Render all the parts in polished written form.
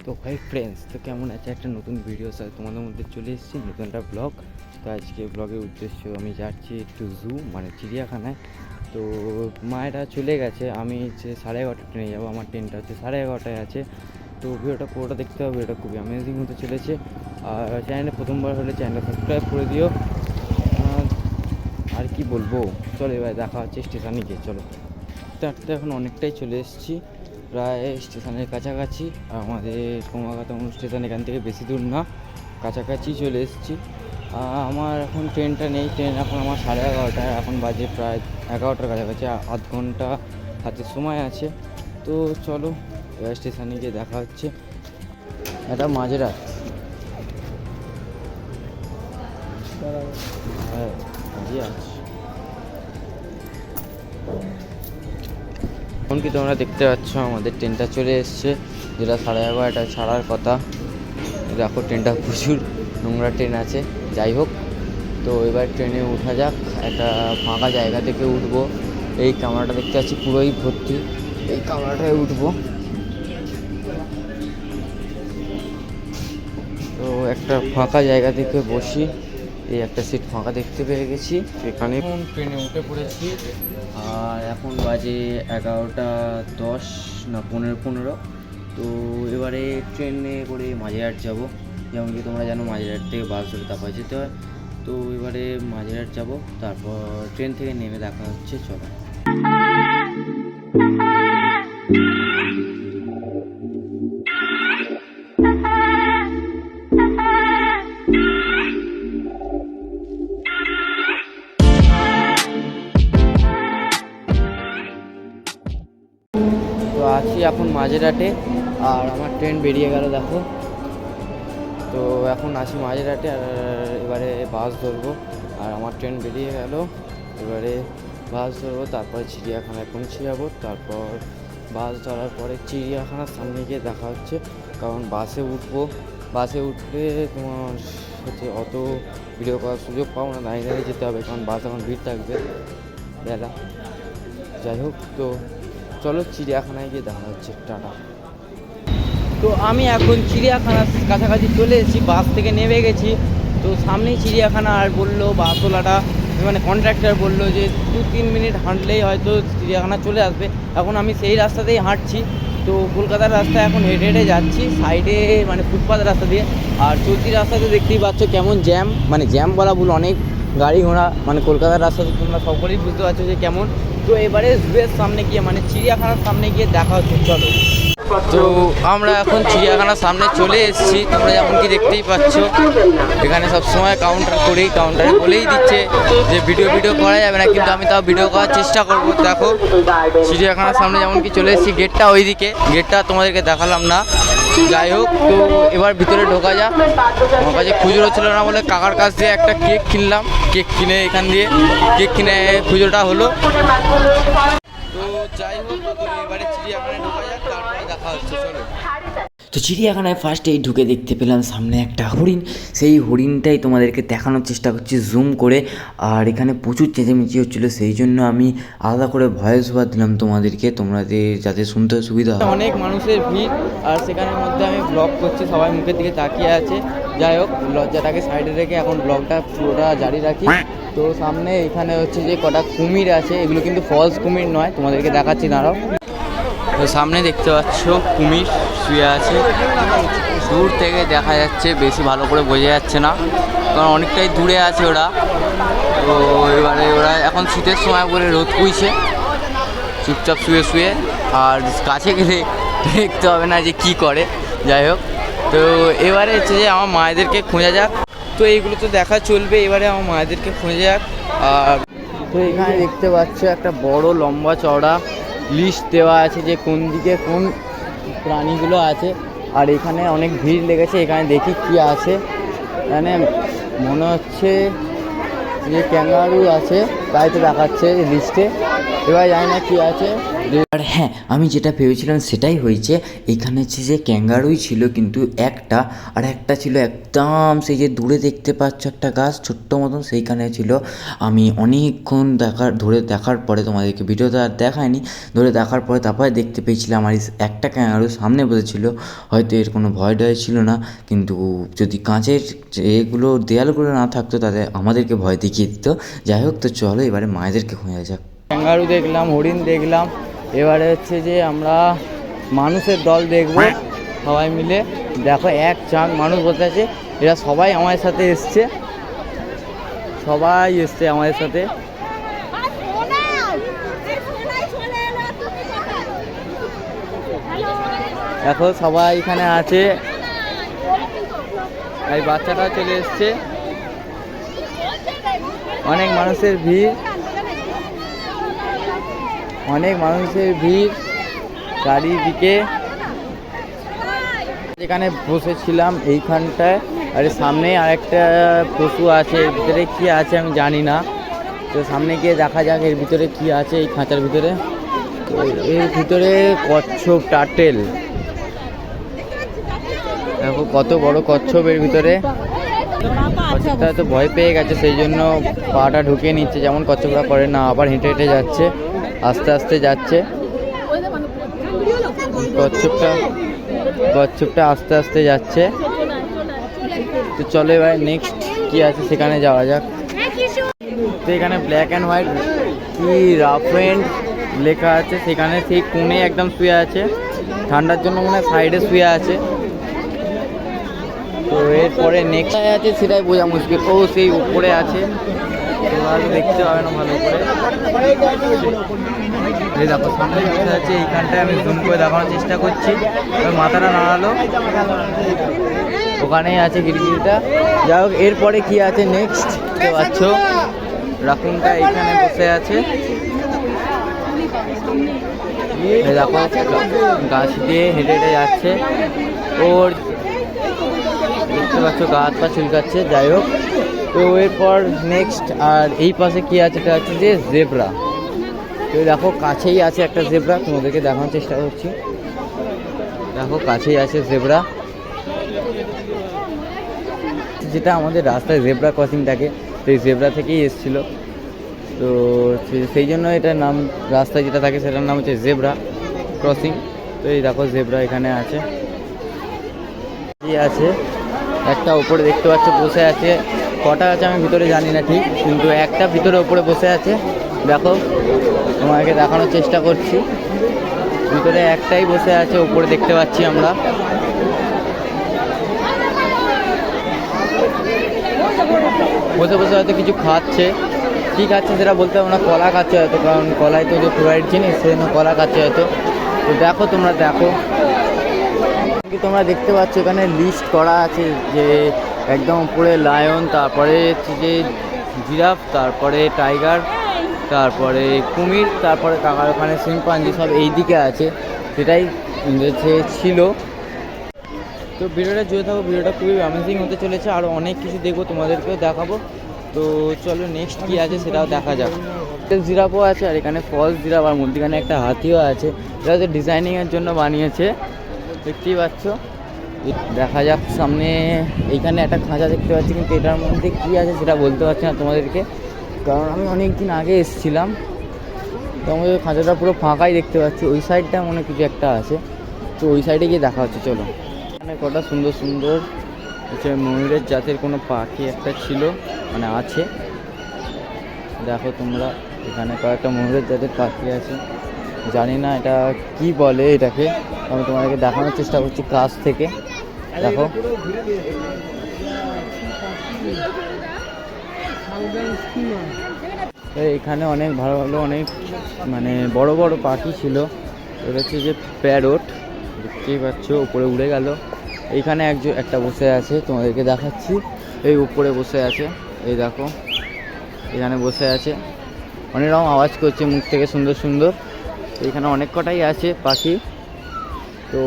তো ভাই ফ্রেন্ডস, তো কেমন আছে একটা নতুন ভিডিও সাথে তোমাদের মধ্যে চলে এসেছি, নতুন একটা ব্লগ। তো আজকে ব্লগের উদ্দেশ্য আমি যাচ্ছি একটু জু মানে চিড়িয়াখানায়। তো মায়েরা চলে গেছে, আমি হচ্ছে 11:30 ট্রেনে যাবো, আমার ট্রেনটা হচ্ছে 11:30টায় আছে। তো ভিডিওটা পুরোটা দেখতে হবে, ভিডিওটা খুবই অ্যামেজিং হতে চলেছে। আর চ্যানেলে প্রথমবার হলে চ্যানেলটা সাবস্ক্রাইব করে দিও। আর কি বলবো, চলো এবার দেখা হচ্ছে স্টেশনে গিয়ে। চলো তো এখন অনেকটাই চলে এসেছি, প্রায় স্টেশনের কাছাকাছি। আমাদের ক্রমাগতম স্টেশন এখান থেকে বেশি দূর না, কাছাকাছি চলে এসেছি। আমার এখন ট্রেনটা নেই, ট্রেন এখন আমার 11:30টায়, এখন বাজে প্রায় 11টার কাছাকাছি, আধ ঘন্টা হাতে সময় আছে। তো চলো এবার স্টেশনে গিয়ে দেখা হচ্ছে। এটা মাঝরাত, হ্যাঁ জি আছে। এখন কি তোমরা দেখতে পাচ্ছ আমাদের ট্রেনটা চলে এসছে, যেটা 11:30টায় ছাড়ার কথা। দেখো ট্রেনটা প্রচুর নোংরা ট্রেন আছে, যাই হোক। তো এবার ট্রেনে ওঠা যাক, একটা ফাঁকা জায়গা থেকে উঠবো। এই কামরাটা দেখতে পাচ্ছি পুরোই ভর্তি, এই কামরাটায় উঠবো। তো একটা ফাঁকা জায়গা থেকে বসি, এই একটা সিট ফাঁকা দেখতে পেয়ে গেছি, এখানে ট্রেনে উঠে পড়েছি। আর এখন বাজে 11:10 না 15:15। তো এবারে ট্রেনে করে মাঝেরহাট যাব, যেমন কি তোমরা জানো মাঝেরহাট থেকে বাস ধরে তারপর যেতে হয়। তো এবারে মাঝেরহাট যাব, তারপর ট্রেন থেকে নেমে দেখা হচ্ছে। চলো তো আছি এখন মাঝেরহাটে, আর আমার ট্রেন বেরিয়ে গেল দেখো। তো এখন আছি মাঝেরহাটে, আর এবারে বাস ধরবো। আর আমার ট্রেন বেরিয়ে গেল, এবারে বাস ধরবো, তারপরে চিড়িয়াখানায় পৌঁছে যাবো। তারপর বাস ধরার পরে চিড়িয়াখানার সামনে গিয়ে দেখা হচ্ছে, কারণ বাসে উঠবো। বাসে উঠলে তোমার হচ্ছে অত ভিডিও করার সুযোগ পাবো না, দাঁড়িয়ে দাঁড়িয়ে যেতে হবে, কারণ বাস এখন ভিড় থাকবে বেলা। যাই হোক, তো চলো চিড়িয়াখানায় গিয়ে দেখা হচ্ছে, টাটা। তো আমি এখন চিড়িয়াখানার কাছাকাছি চলে এসেছি, বাস থেকে নেমে গেছি। তো সামনেই চিড়িয়াখানা, আর বললো বাসওয়ালাটা মানে কন্ট্রাক্টর বললো যে 2-3 মিনিট হাঁটলেই হয়তো চিড়িয়াখানা চলে আসবে। এখন আমি সেই রাস্তাতেই হাঁটছি। তো কলকাতার রাস্তায় এখন হেঁটে হেঁটে যাচ্ছি, সাইডে মানে ফুটপাথ রাস্তা দিয়ে। আর চলতি রাস্তাতে দেখতেই পাচ্ছ কেমন জ্যাম, মানে জ্যাম বলা ভুল, অনেক গাড়ি ঘোড়া, মানে কলকাতার রাস্তাতে তোমরা সকলেই বুঝতে পারছো যে কেমন। তো এবারে জুয়ের সামনে গিয়ে মানে চিড়িয়াখানার সামনে গিয়ে দেখা হচ্ছে, চলো। তো আমরা এখন চিড়িয়াখানার সামনে চলে এসেছি, তোমরা যেমন কি দেখতেই পাচ্ছ। এখানে সবসময় কাউন্টারে বলেই দিচ্ছে যে ভিডিও করা যাবে না, কিন্তু আমি তাও ভিডিও করার চেষ্টা করবো। দেখো চিড়িয়াখানার সামনে যেমন কি চলে এসেছি, গেটটা ওইদিকে, গেটটা তোমাদেরকে দেখালাম না। যাই হোক, তো এবার ভিতরে ঢোকা যাক। আমার কাছে খুচরো ছিল না বলে কাকার কাছ দিয়ে একটা কেক কিনলাম, কেক কিনে এখান দিয়ে কেক কিনে খুচরোটা হলো। তো যাই হোক, তো এবারে চিড়িয়াখানায় ঢোকা যাক, তারপরে দেখা হচ্ছে, চলো। তো চিড়িয়াখানায় ফার্স্টেই ঢুকে দেখতে পেলাম সামনে একটা হরিণ, সেই হরিণটাই তোমাদেরকে দেখানোর চেষ্টা করছি জুম করে। আর এখানে প্রচুর চেঁচামেচি হচ্ছিলো, সেই জন্য আমি আলাদা করে ভয়েস ওভার দিলাম তোমাদেরকে, তোমাদের যাতে শুনতে সুবিধা হয়। অনেক মানুষের ভিড়, আর সেখানের মধ্যে আমি ব্লগ করছি, সবাই মুখের দিকে তাকিয়ে আছে। যাই হোক, লজ্জাটাকে সাইডে রেখে এখন ব্লগটা পুরোটা জারি রাখি। তো সামনে এখানে হচ্ছে যে কটা কুমির আছে, এগুলো কিন্তু ফলস কুমির নয়, তোমাদেরকে দেখাচ্ছি দাঁড়াও। তো সামনে দেখতে পাচ্ছ কুমির শুয়ে আছে, দূর থেকে দেখা যাচ্ছে, বেশি ভালো করে বোঝা যাচ্ছে না কারণ অনেকটাই দূরে আছে ওরা। তো এবারে ওরা এখন শীতের সময় বলে রোদ পুইছে চুপচাপ শুয়ে শুয়ে, আর কাছে গেলে দেখতে হবে না যে কি করে। যাই হোক, তো এবারে হচ্ছে যে আমার মায়েদেরকে খোঁজা যাক। তো এইগুলো তো দেখা চলবে, এবারে আমার মায়েদেরকে খোঁজা যাক। আর তো এখানে দেখতে পাচ্ছ একটা বড় লম্বা চওড়া লিস্ট দেওয়া আছে যে কোন দিকে কোন প্রাণীগুলো আছে। আর এখানে অনেক ভিড় লেগেছে, এখানে দেখি কি আছে। এখানে মনে হচ্ছে যে ক্যাঙ্গারু আছে, তাই তো দেখাচ্ছে লিস্টে, এবার জানি না কী আছে। আর হ্যাঁ, আমি যেটা ভেবেছিলাম সেটাই হয়েছে। এখানে হচ্ছে যে ক্যাঙ্গারুই ছিল, কিন্তু একটা, আর একটা ছিল একদম সেই যে দূরে দেখতে পাচ্ছ একটা গাছ ছোট্ট মতন, সেইখানে ছিল। আমি অনেকক্ষণ দেখার পরে, তোমাদেরকে ভিডিওতে আর দেখায়নি, ধরে দেখার পরে তারপরে দেখতে পেয়েছিলাম আমার একটা ক্যাঙ্গারু সামনে বসেছিল। হয়তো এর কোনো ভয় ডয় ছিল না, কিন্তু যদি কাঁচের এগুলো দেয়ালগুলো না থাকতো তাহলে আমাদেরকে ভয় দেখিয়ে দিত। যাই হোক, তো চলো এবারে মায়েদেরকে খোঁজা যাক। ক্যাঙ্গারু দেখলাম, হরিণ দেখলাম, এবারে হচ্ছে যে আমরা মানুষের দল দেখবো সবাই মিলে। দেখো এক চাঁদ মানুষ বসে আছে, এরা সবাই আমাদের সাথে এসছে, সবাই এসছে আমাদের সাথে। দেখো সবাই এখানে আছে, এই বাচ্চাটা চলে এসছে, অনেক মানুষের ভিড়, অনেক মানুষের ভিড় চারিদিকে। যেখানে বসেছিলাম এইখানটায়, আর সামনে আরেকটা পশু আছে, এর ভিতরে কি আছে আমি জানি না, তো সামনে গিয়ে দেখা যাক এর ভিতরে কি আছে এই খাঁচার ভিতরে। এর ভিতরে কচ্ছপ, টার্টেল, দেখো কত বড় কচ্ছপ এর ভিতরে। কচ্ছপটা হয়তো ভয় পেয়ে গেছে, সেই জন্য পাটা ঢুকিয়ে নিচ্ছে, যেমন কচ্ছপরা করে না, আবার হেঁটে হেঁটে যাচ্ছে, আস্তে আস্তে যাচ্ছে। কচ্ছপটা আস্তে আস্তে যাচ্ছে। তো চলো এবার নেক্সট কি আছে সেখানে যাওয়া যাক। তো এখানে ব্ল্যাক অ্যান্ড হোয়াইট কি রাফেন্ড লেখা আছে, সেখানে সেই কোণে একদম শুয়ে আছে, ঠান্ডার জন্য মনে হয় সাইডে শুয়ে আছে। তো এরপরে নেক্সট আছে সেটাই বোঝা মুশকিল, ও সেই উপরে আছে, ভালো দেখতে হবে না ভালো করে। এই দেখো সামনে বসে আছে, এইখানটায় আমি জুম করে দেখানোর চেষ্টা করছি, মাথাটা নাড়ালো, ওখানেই আছে গিরগিরিটা। যাই হোক, এরপরে কি আছে নেক্সট দেখতে পাচ্ছ, রাকুনটা এইখানে বসে আছে। দেখো গাছ দিয়ে হেঁটে হেঁটে যাচ্ছে, ওর দেখতে পাচ্ছ গা হাত পা চুলকাচ্ছে। যাই হোক, তো এরপর নেক্সট আর এই পাশে কি আছে, এটা হচ্ছে যে জেব্রা। তো দেখো কাছেই আছে একটা জেব্রা, তোমাদেরকে দেখানোর চেষ্টা করছি। দেখো কাছেই আছে জেব্রা, যেটা আমাদের রাস্তায় জেব্রা ক্রসিং থাকে, তো এই জেব্রা থেকেই এসেছিলো। তো সেই জন্য এটার নাম, রাস্তায় যেটা থাকে সেটার নাম হচ্ছে জেব্রা ক্রসিং। তো এই দেখো জেব্রা এখানে আছে, আছে একটা উপরে দেখতে পাচ্ছ বসে আছে, কটা আছে আমি ভিতরে জানি না ঠিক, কিন্তু একটা ভিতরে উপরে বসে আছে। দেখো তোমাকে দেখানোর চেষ্টা করছি, ভিতরে একটাই বসে আছে, উপরে দেখতে পাচ্ছি আমরা। বসে বসে হয়তো কিছু খাচ্ছে, কী খাচ্ছে সেটা বলতে পারবো না, কলা খাচ্ছে হয়তো, কারণ কলাই তো যে ফেভারিট জিনিস, সেজন্য কলা খাচ্ছে হয়তো। তো দেখো তোমরা দেখো, তোমরা দেখতে পাচ্ছ এখানে লিস্ট করা আছে যে একদম উপরে লায়ন, তারপরে হচ্ছে যে জিরাফ, তারপরে টাইগার, তারপরে কুমির, তারপরে কাকার ওখানে শিম্পাঞ্জি, সব এই দিকে আছে, সেটাই ছিল। তো ভিডিওটা জুড়ে থাকো, ভিডিওটা খুবই অ্যামেজিং হতে চলেছে, আরও অনেক কিছু দেখবো, তোমাদেরকেও দেখাবো। তো চলো নেক্সট কী আছে সেটাও দেখা যাক। জিরাফও আছে, আর এখানে ফলস জিরাফ, আর মধ্যখানে একটা হাতিও আছে, এটা হচ্ছে ডিজাইনিংয়ের জন্য বানিয়েছে, দেখতেই পাচ্ছ। দেখা যাক সামনে, এইখানে একটা খাঁচা দেখতে পাচ্ছি, কিন্তু এটার মধ্যে কী আছে সেটা বলতে পারছি না তোমাদেরকে, কারণ আমি অনেক দিন আগে এসেছিলাম। তো আমাদের খাঁচাটা পুরো ফাঁকাই দেখতে পাচ্ছি, ওই সাইডটা মনে কিছু একটা আছে, তো ওই সাইডে গিয়ে দেখা হচ্ছে। চলো, এখানে কটা সুন্দর সুন্দর হচ্ছে ময়ূরের জাতের কোনো পাখি একটা ছিল, মানে আছে, দেখো তোমরা এখানে কয়েকটা ময়ূরের জাতের পাখি আছে, জানি না এটা কি বলে এটাকে, আমি তোমাদেরকে দেখানোর চেষ্টা করছি কাছ থেকে। দেখো এখানে অনেক ভালো ভালো অনেক মানে বড় বড় পাখি ছিল, এটা হচ্ছে যে প্যারট, দেখতেই পাচ্ছ উপরে উড়ে গেল। এইখানে একটা বসে আছে, তোমাদেরকে দেখাচ্ছি, এই উপরে বসে আছে, এই দেখো এখানে বসে আছে, অনেক রকম আওয়াজ করছে মুখ থেকে সুন্দর সুন্দর। এখানে অনেক কটাই আছে পাখি। তো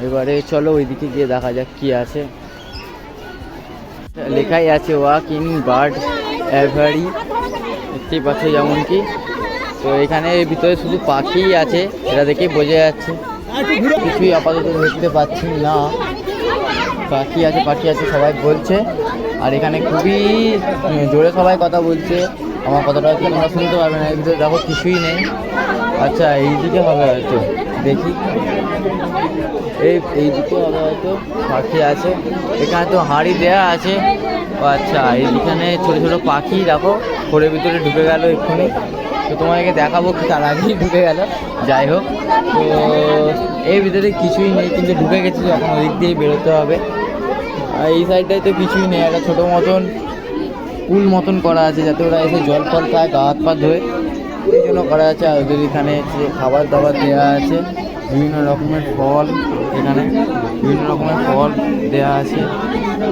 এবারে চলো ওইদিকে গিয়ে দেখা যাক কি আছে। লেখাই আছে ওয়াক ইন বার্ড অ্যাভারি, দেখতেই পাচ্ছ যেমন কি তো এখানে ভিতরে শুধু পাখি আছে, এটা দেখেই বোঝা যাচ্ছে। কিছুই আপাতত দেখতে পাচ্ছি না। পাখি আছে সবাই বলছে, আর এখানে খুবই জোরে সবাই কথা বলছে। আমার কথাটা হয়তো তোমরা শুনতে পারবে না, এর ভিতরে দেখো কিছুই নেই। আচ্ছা এইদিকে হবে হয়তো, দেখি এইদিকে হবে হয়তো, পাখি আছে এখানে, তো হাঁড়ি দেয়া আছে। ও আচ্ছা, এইখানে ছোটো ছোটো পাখি দেখো ঘরের ভিতরে ঢুকে গেল এক্ষুনি। তো তোমাকে দেখাবো, তার আগেই ঢুকে গেল। যাই হোক, তো এর ভিতরে কিছুই নেই, কিন্তু ঢুকে গেছি যখন ওদিক দিয়েই বেরোতে হবে। আর এই সাইডটায় তো কিছুই নেই, একটা ছোটো মতন পুল মতন করা আছে, যাতে ওরা এসে জল ফল খায়, গা হাত পা ধোয়, এই জন্য করা আছে। আর ওদের এখানে যে খাবার দাবার দেওয়া আছে, বিভিন্ন রকমের ফল, এখানে বিভিন্ন রকমের ফল দেওয়া আছে,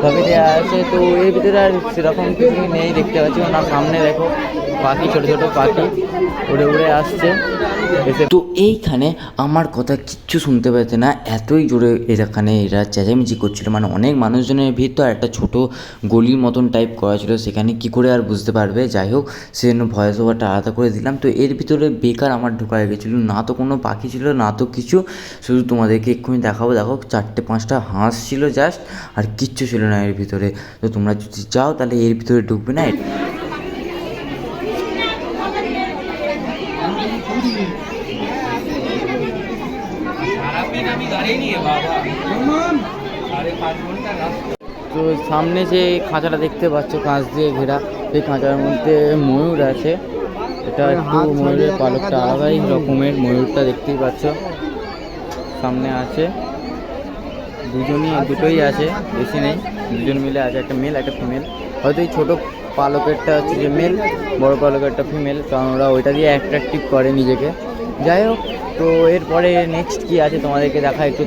তবে দেওয়া আছে। তো এর ভিতরে আর সেরকম কিছু নেই দেখতে পাচ্ছি না। সামনে দেখো পাখি, ছোটো ছোটো পাখি উড়ে উড়ে আসছে এসে। তো এইখানে আমার কথা কিচ্ছু শুনতে পেতে না, এতই জোরে এখানে এরা চেঁচামেচি করছিল, মানে অনেক মানুষজনের ভিড়, তো একটা ছোট গলির মতন টাইপ করা ছিল, সেখানে কি করে আর বুঝতে পারবে। যাই হোক, সেজন্য ভয়েস ওভারটা আলাদা করে দিলাম। তো এর ভিতরে বেকার আমার ঢোকা গেছিলো, না তো কোনো পাখি ছিল না তো কিছু, শুধু তোমাদেরকে এক্ষুনি দেখাবো। দেখো 4-5টা হাঁস ছিল জাস্ট, আর কিচ্ছু ছিল না এর ভিতরে। তো তোমরা যদি চাও তাহলে এর ভিতরে ঢুকবে না। তো সামনে যে খাঁচাটা দেখতে পাচ্ছ, কাঁচ দিয়ে ঘেরা, সেই খাঁচার মধ্যে ময়ূর আছে। এটা একটু ময়ূরের পালকটা আলাদাই রকমের, ময়ূরটা দেখতেই পাচ্ছ সামনে আছে। দুটোই আছে, বেশি নেই, দুজন মিলে আছে, একটা মেল একটা ফিমেল। হয়তো এই ছোটো পালকেরটা হচ্ছে যে মেল, বড় পালকেরটা ফিমেল, কারণ ওরা ওইটা দিয়ে অ্যাট্রাকটিভ করে নিজেকে। যাই হোক, তো এরপরে নেক্সট কি আছে তোমাদেরকে দেখা। একটু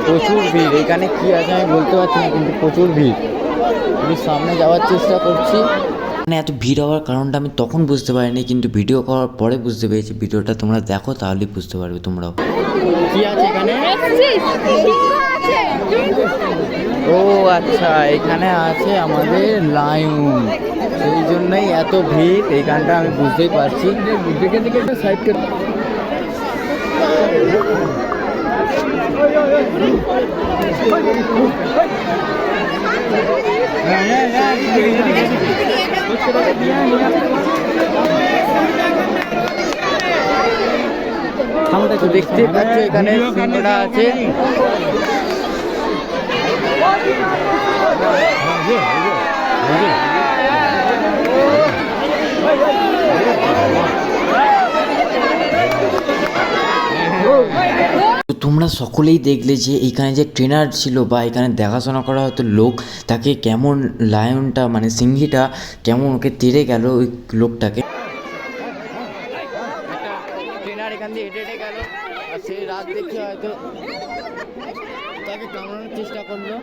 প্রচুর ভিড় এখানে, কি আছে আমি বলতে পারছি না, কিন্তু প্রচুর ভিড়। আমি সামনে যাওয়ার চেষ্টা করছি। মানে এত ভিড় হওয়ার কারণটা আমি তখন বুঝতে পারিনি, কিন্তু ভিডিও করার পরে বুঝতে পেরেছি। ভিডিওটা তোমরা দেখো তাহলেই বুঝতে পারবে তোমরাও। কি আছে এখানে? ও আচ্ছা, এখানে আছে আমাদের লায়ন, সেই জন্যই এত ভিড় এইখানটা, আমি বুঝতেই পারছি। সাইড করে তো দেখতে পাচ্ছ এখানে সিংহটা আছে। তো তোমরা সকলেই দেখলে যে এখানে যে ট্রেনার ছিল বা এখানে দেখাশোনা করা হতো লোক, তাকে কেমন লায়নটা মানে সিংহীটা কেমন ওকে তেড়ে গেল ওই লোকটাকে। ট্রেনার এখান দিয়ে হেঁটে গেল, আর সেই রাত দেখে হয়তো তাকে কামড়ানোর চেষ্টা করলো।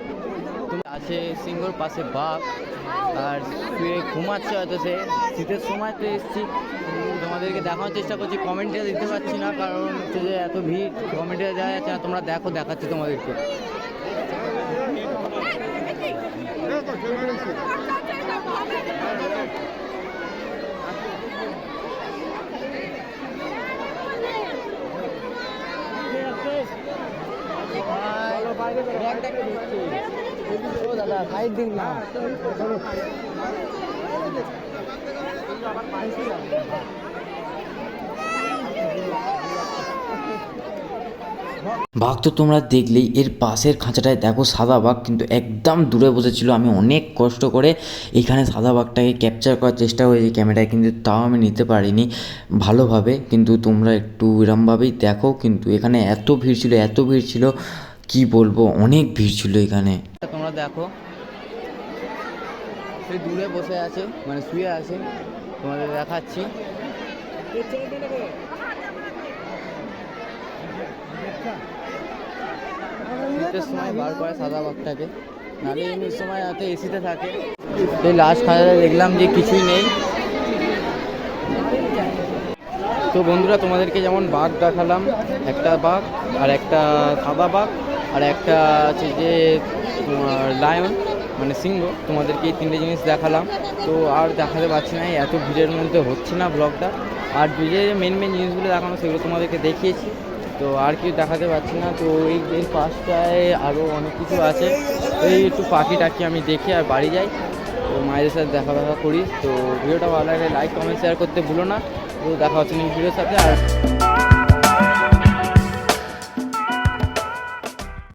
আছে সিংহর পাশে বাঘ, আর শুয়ে ঘুমাচ্ছে হয়তো সে। শীতের সময় তো এসেছি, তোমাদেরকে দেখানোর চেষ্টা করছি। কমেন্টে দিতে পারছি না, কারণ হচ্ছে যে এত ভিড়, কমেন্টে দেওয়া যাচ্ছে না। তোমরা দেখো, দেখাচ্ছি তোমাদেরকে। দাদা সাইড দিন না। বাঘ তো তোমরা দেখলেই, এর পাশের খাঁচাটায় দেখো সাদা বাঘ কিন্তু একদম দূরে বসেছিল। আমি অনেক কষ্ট করে এখানে সাদা বাঘটাকে ক্যাপচার করার চেষ্টা করেছি ক্যামেরায়, কিন্তু তাও আমি নিতে পারিনি ভালোভাবে। কিন্তু তোমরা একটু এরমভাবেই দেখো। কিন্তু এখানে এত ভিড় ছিল কি বলবো, অনেক ভিড় ছিল এখানে। তোমরা দেখো, সেই দূরে বসে আছে, মানে শুয়ে আছে, তোমাদের দেখাচ্ছি। শীতের সময় বার করে সাদা বাঘটাকে, নাহলে এমনি সময় হয়তো এসিতে থাকে। এই লাস্ট খাঁচাটা দেখলাম যে কিছুই নেই। তো বন্ধুরা, তোমাদেরকে যেমন বাঘ দেখালাম, একটা বাঘ আর একটা সাদা বাঘ আর একটা আছে যে লায়ন মানে সিংহ, তোমাদেরকে এই তিনটে জিনিস দেখালাম। তো আর দেখাতে পারছি না, এত ভিড়ের মধ্যে হচ্ছে না ব্লগটা। আর যে মেন জিনিসগুলো দেখানো সেগুলো তোমাদেরকে দেখিয়েছি, তো আর কিছু দেখাতে পারছি না। তো এর পাশটায় আরও অনেক কিছু আছে। এই একটু পাখি টাকি আমি দেখি আর বাড়ি যাই, তো মায়েদের সাথে দেখা করি। তো ভিডিওটা ভালো লাগলে লাইক কমেন্ট শেয়ার করতে ভুলো না। তো দেখা হচ্ছে নেক্সট ভিডিওর সাথে। আর